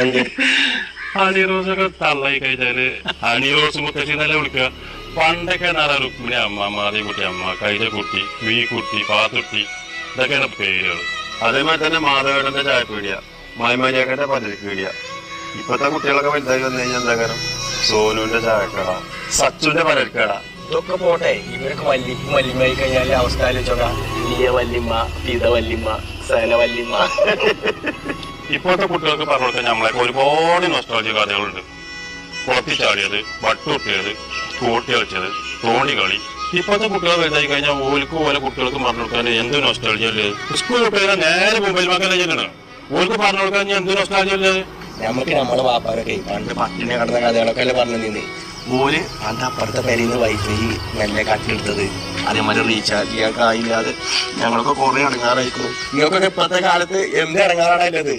എന്ത് ഹണി റോസൊക്കെ തള്ളായി കഴിച്ചാല് ഹണി റോസ് മുത്തശ്ശി എന്നല്ല വിളിക്കുക. പണ്ടൊക്കെ നല്ല രുക്മിണി അമ്മ, മാതികുട്ടി അമ്മ, കൈതക്കുട്ടി, വീക്കുട്ടി, പാത്തുട്ടി, ഇതൊക്കെയാണ് പേരുകൾ. അതേമാതിരി തന്നെ മാധവേട്ടന്റെ ചായപ്പീടിയ, മൈമരിയാക്കന്റെ പലചരക്ക്. ഇപ്പത്തെ കുട്ടികളൊക്കെ വലുതായി വന്നു കഴിഞ്ഞാൽ എന്താ കാരണം സോനുവിന്റെ ചായക്കട, സച്ചുവിന്റെ പലചരക്കട. ഇതൊക്കെ പോട്ടെ, ഇവരൊക്കെ വല്യമായി കഴിഞ്ഞാൽ അവസ്ഥ ആലോചിച്ചോക്ക. നീയ വല്യമ്മ, പിത വല്യമ്മ, സേന വല്യമ്മ. ഇപ്പോഴത്തെ കുട്ടികൾക്ക് പറഞ്ഞു കൊടുക്കാൻ നമ്മളെ ഒരുപാട് നൊസ്റ്റാൾജിയ കഥകളുണ്ട്. കുളത്തിച്ചാടിയത്, വട്ടുകൊട്ടിയത്, സ്കൂട്ടി കളിച്ചത്, തോണി കളി. ഇപ്പോഴത്തെ കുട്ടികൾ വലുതായി കഴിഞ്ഞാൽ ഓൽക്ക് പോലെ കുട്ടികൾക്ക് പറഞ്ഞു കൊടുക്കാൻ എന്ത് നൊസ്റ്റാൾജിയ അല്ലേ? സ്കൂൾ കുട്ടികളെ നേരെ മൊബൈൽ മക്കളെ ചെല്ലണം. ഓൽക്ക് പറഞ്ഞു കൊടുക്കാൻ എന്ത് നൊസ്റ്റാൾജിയ അല്ലേ? നമുക്ക് നമ്മുടെ വാപ്പാരൊക്കെ പണ്ട് പട്ടിനെ കടന്ന കഥകളൊക്കെ അല്ലേ പറഞ്ഞു നിന്ന്. ഓര് പണ്ട് അപ്പുറത്തെ പേരിന്ന് വൈഫൈ മെല്ലെ കട്ടിയെടുത്തത്, അതേമാതിരി റീചാർജ് ചെയ്യാൻ കായില്ലാതെ ഞങ്ങളൊക്കെ കുറെ ഇറങ്ങാറായിരിക്കും. നിങ്ങൾക്കൊക്കെ ഇപ്പോഴത്തെ കാലത്ത് എന്ത് ഇറങ്ങാറാണല്ലത്?